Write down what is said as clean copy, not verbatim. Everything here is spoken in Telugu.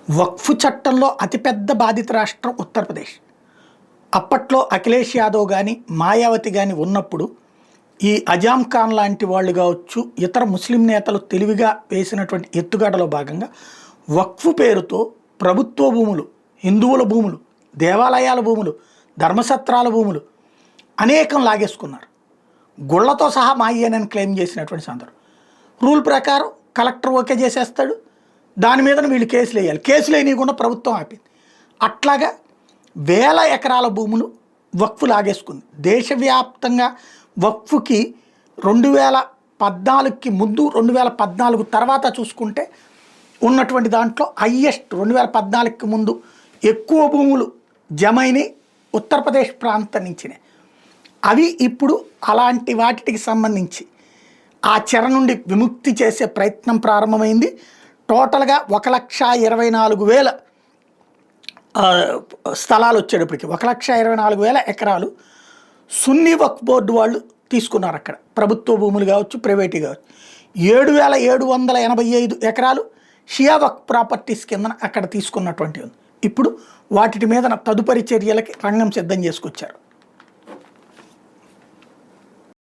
వక్ఫ్ చట్టంలో అతిపెద్ద బాధిత రాష్ట్రం ఉత్తరప్రదేశ్. అప్పట్లో అఖిలేష్ యాదవ్ కానీ మాయావతి కానీ ఉన్నప్పుడు ఈ అజాం ఖాన్ లాంటి వాళ్ళు కావచ్చు, ఇతర ముస్లిం నేతలు తెలివిగా వేసినటువంటి ఎత్తుగడలో భాగంగా వక్ఫ్ పేరుతో ప్రభుత్వ భూములు, హిందువుల భూములు, దేవాలయాల భూములు, ధర్మసత్రాల భూములు అనేకం లాగేసుకున్నారు. గుళ్లతో సహా మాయ్యనని క్లెయిమ్ చేసినటువంటి సందర్భం. రూల్ ప్రకారం కలెక్టర్ ఓకే చేసేస్తాడు, దాని మీద వీళ్ళు కేసులు వేయాలి. కేసులు వేయకుండా ప్రభుత్వం ఆపింది. అట్లాగా వేల ఎకరాల భూములు వక్ఫ్ లాగేసుకుంది. దేశవ్యాప్తంగా వక్ఫ్కి 2014కి ముందు, 2014 తర్వాత చూసుకుంటే ఉన్నటువంటి దాంట్లో హయ్యెస్ట్ 2014కి ముందు ఎక్కువ భూములు జమైనవి ఉత్తరప్రదేశ్ ప్రాంతం నుంచినే. అవి ఇప్పుడు అలాంటి వాటికి సంబంధించి ఆ చెర నుండి విముక్తి చేసే ప్రయత్నం ప్రారంభమైంది. టోటల్గా 1,24,000 స్థలాలు వచ్చేటప్పటికి 1,24,000 ఎకరాలు సున్నీ వక్ఫ్ బోర్డు వాళ్ళు తీసుకున్నారు. అక్కడ ప్రభుత్వ భూములు కావచ్చు, ప్రైవేటు కావచ్చు. 7,785 ఎకరాలు షియా వక్ఫ్ ప్రాపర్టీస్ కింద అక్కడ తీసుకున్నటువంటి ఉంది. ఇప్పుడు వాటి మీద తదుపరి చర్యలకి రంగం సిద్ధం చేసుకొచ్చారు.